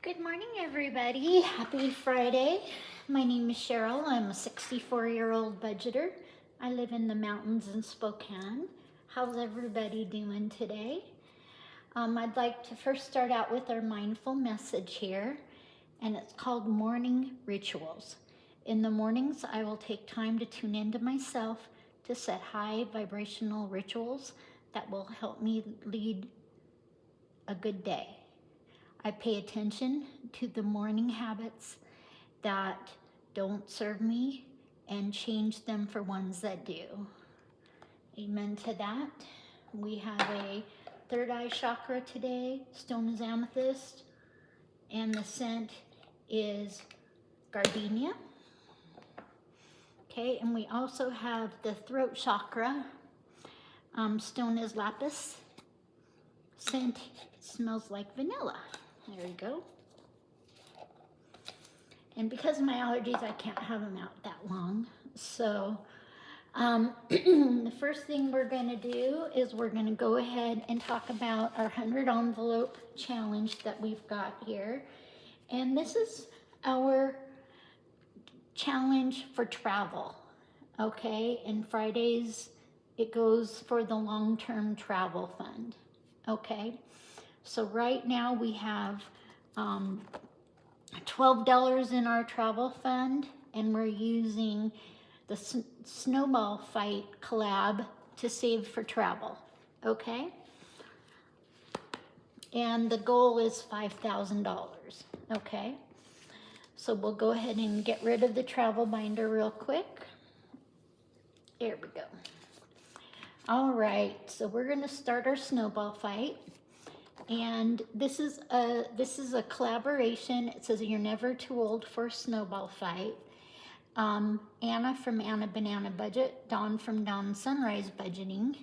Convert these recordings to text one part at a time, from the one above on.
Good morning, everybody. Happy Friday. My name is Cheryl. I'm a 64-year-old budgeter. I live in the mountains in Spokane. How's everybody doing today? I'd like to first start out with our mindful message here, and it's called Morning Rituals. In the mornings, I will take time to tune into myself to set high vibrational rituals that will help me lead a good day. I pay attention to the morning habits that don't serve me and change them for ones that do. Amen to that. We have a third eye chakra today. Stone is amethyst, and the scent is gardenia. Okay, and we also have the throat chakra. Stone is lapis. Scent smells like vanilla. There you go. And because of my allergies, I can't have them out that long. So the first thing we're going to do is we're going to go ahead and talk about our 100 envelope challenge that we've got here. And this is our challenge for travel. Okay, and Fridays it goes for the long-term travel fund. Okay. So right now we have $12 in our travel fund, and we're using the Snowball Fight collab to save for travel, okay? And the goal is $5,000, okay? So we'll go ahead and get rid of the travel binder real quick. There we go. All right, so we're gonna start our Snowball Fight. And this is a collaboration. It says you're never too old for a snowball fight. Anna from Anna Banana Budget, Dawn from Dawn Sunrise Budgeting,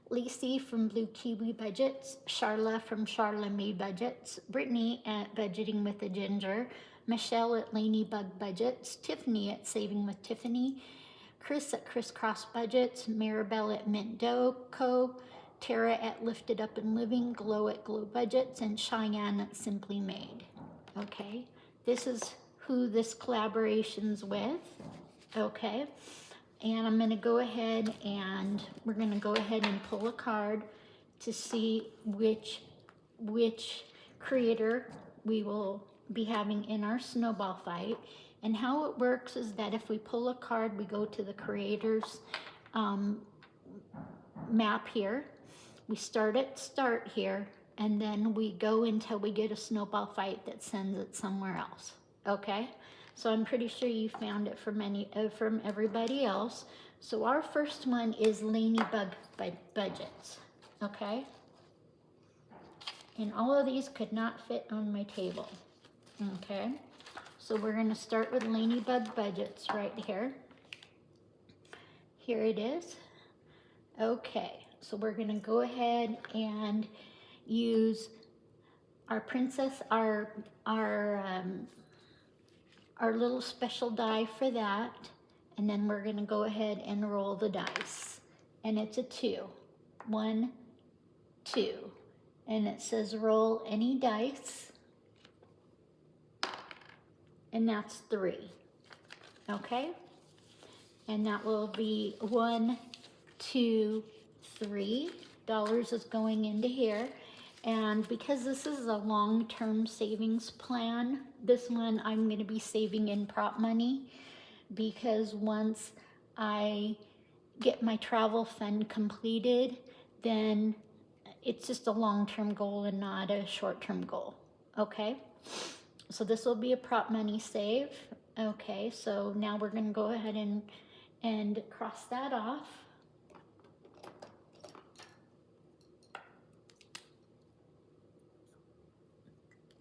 Lacey from Blue Kiwi Budgets, Charla from Charla May Budgets, Brittany at Budgeting with a Ginger, Michelle at Lanybug Budgets, Tiffany at Saving with Tiffany, Chris at Crisscross Budgets, Maribel at Mint Dough Co., Tara at Lifted Up and Living, Glow at Glow Budgets, and Cheyenne at Simply Made. Okay, this is who this collaboration's with. Okay, and I'm going to go ahead and we're going to go ahead and pull a card to see which creator we will be having in our snowball fight. And how it works is that if we pull a card, we go to the creator's map here. We start here, and then we go until we get a snowball fight that sends it somewhere else. Okay, so I'm pretty sure you found it from everybody else. So our first one is Lanybug Budgets. Okay, and all of these could not fit on my table. Okay, so we're going to start with Lanybug Budgets right here. Here it is. Okay. So we're going to go ahead and use our princess, our little special die for that. And then we're going to go ahead and roll the dice. And it's a 2. 1, 2. And it says roll any dice. And that's 3. Okay? And that will be 1, 2, $3 is going into here. And because this is a long-term savings plan, this one I'm going to be saving in prop money, because once I get my travel fund completed, then it's just a long-term goal and not a short-term goal. Okay, so this will be a prop money save. Okay, so now we're going to go ahead and cross that off.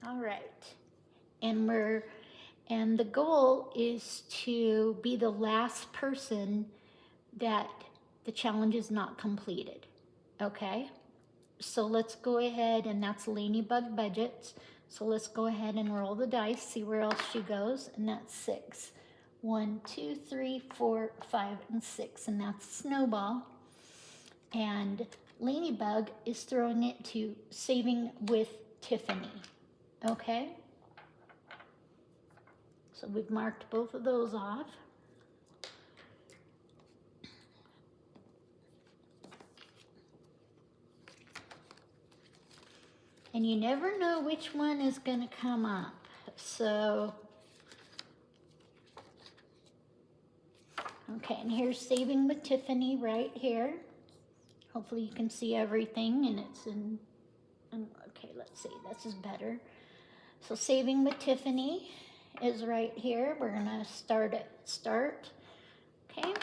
All right, and the goal is to be the last person that the challenge is not completed. Okay, so let's go ahead, and that's Lanybug Budgets. So let's go ahead and roll the dice, see where else she goes, and that's 6. 1, 2, 3, 4, 5, and 6, and that's Snowball. And Lanybug is throwing it to Saving with Tiffany. Okay, So we've marked both of those off. And you never know which one is going to come up. So, okay, and here's Saving with Tiffany right here. Hopefully you can see everything, and it's in, okay, let's see, this is better. So Saving with Tiffany is right here. We're gonna start at start, okay?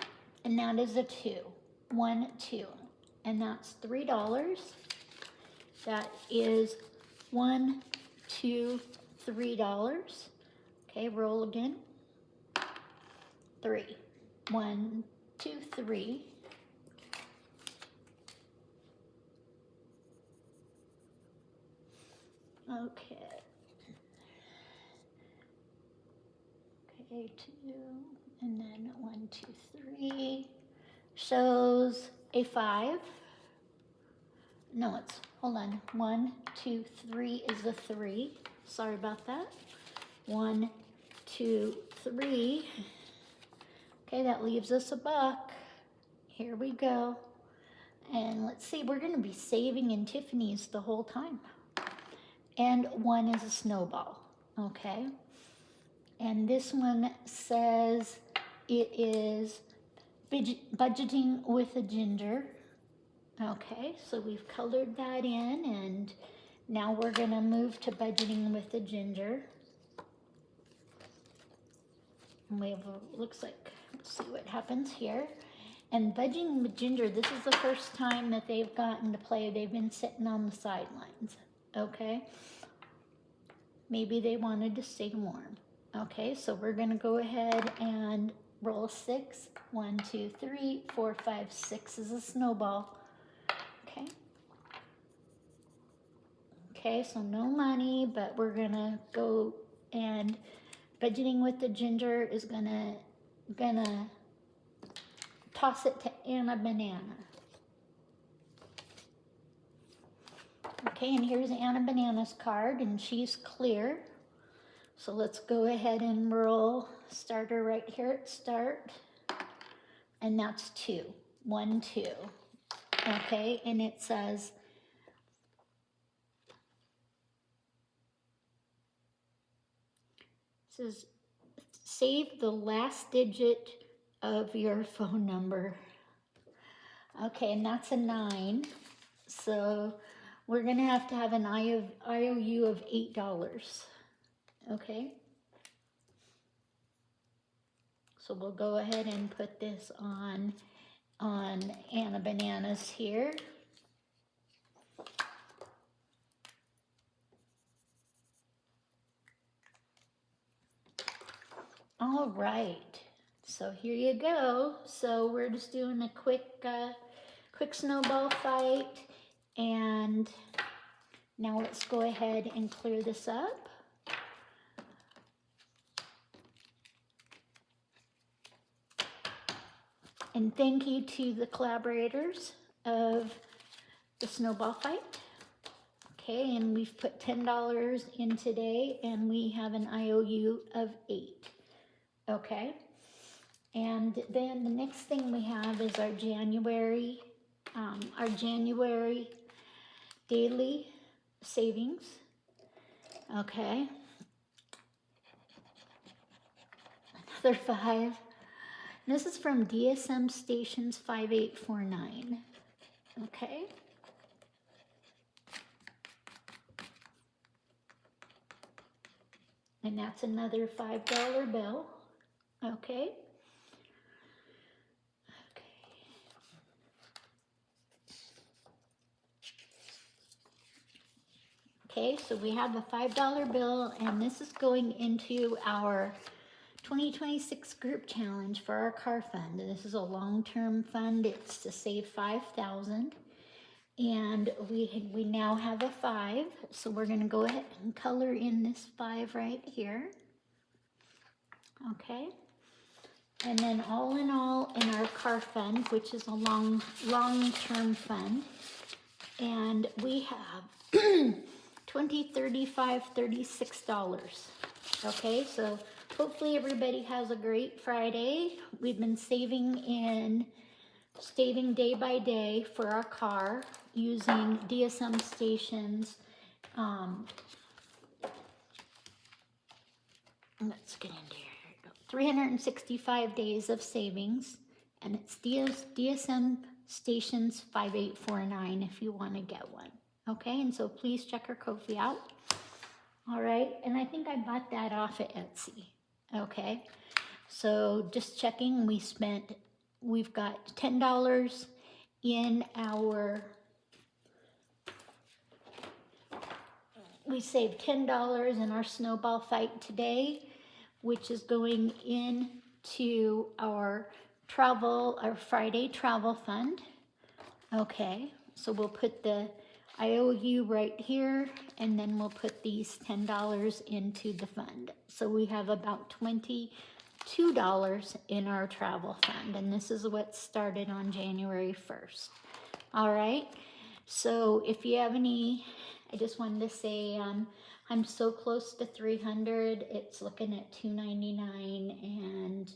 And that is a 2, 1, 2, and that's $3. That is $1, $2, $3. Okay, roll again. 3, 1, 2, 3. Okay. Okay, 2, and then 1, 2, 3. Shows a 5. No, it's, hold on. 1, 2, 3 is a 3. Sorry about that. 1, 2, 3. Okay, that leaves us a buck. Here we go. And let's see, we're gonna be saving in Tiffany's the whole time. And 1 is a snowball, okay? And this one says it is budgeting with a ginger. Okay, so we've colored that in, and now we're gonna move to budgeting with the ginger. And we have, looks like, let's see what happens here. And budgeting with ginger, this is the first time that they've gotten to play. They've been sitting on the sidelines, okay? Maybe they wanted to stay warm. Okay, so we're gonna go ahead and roll a 6. 1, 2, 3, 4, 5, 6 is a snowball. Okay. Okay, so no money, but we're gonna go, and budgeting with the ginger is gonna toss it to Anna Banana. Okay, and here's Anna Banana's card, and she's clear. So let's go ahead and roll starter right here at start. And that's 2. 1, 2. Okay, and it says, save the last digit of your phone number. Okay, and that's a 9. So we're gonna have to have an IOU of $8. Okay. So we'll go ahead and put this on Anna Bananas here. All right, so here you go. So we're just doing a quick snowball fight, and now let's go ahead and clear this up. And thank you to the collaborators of the snowball fight. Okay, and we've put $10 in today, and we have an IOU of 8. Okay, and then the next thing we have is our January daily savings. Okay, another 5. This is from DSM Stations 5849. Okay. And that's another $5 bill. Okay. Okay, so we have a $5 bill, and this is going into our 2026 group challenge for our car fund. This is a long-term fund. It's to save $5,000, and we now have a 5. So we're going to go ahead and color in this 5 right here. Okay, and then all in all, in our car fund, which is a long-term fund, and we have $20, $35, $36. Okay, so hopefully everybody has a great Friday. We've been saving day by day for our car using DSM stations. Let's get into here. Here we go. 365 days of savings, and it's DSM stations 5849 if you want to get one. Okay, and so please check our Ko-fi out. All right, and I think I bought that off at Etsy. Okay, so just checking, we've got $10 in we saved $10 in our Snowball fight today, which is going into our Friday travel fund. Okay, so we'll put the IOU right here, and then we'll put these $10 into the fund. So we have about $22 in our travel fund, and this is what started on January 1st. All right, so if you have any, I just wanted to say I'm so close to 300. It's looking at 299, and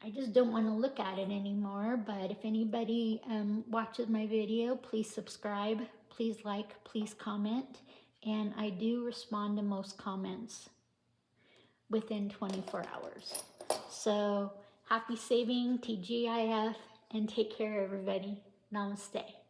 I just don't want to look at it anymore. But if anybody watches my video, please subscribe, please like, please comment, and I do respond to most comments within 24 hours. So happy saving, TGIF, and take care, everybody. Namaste.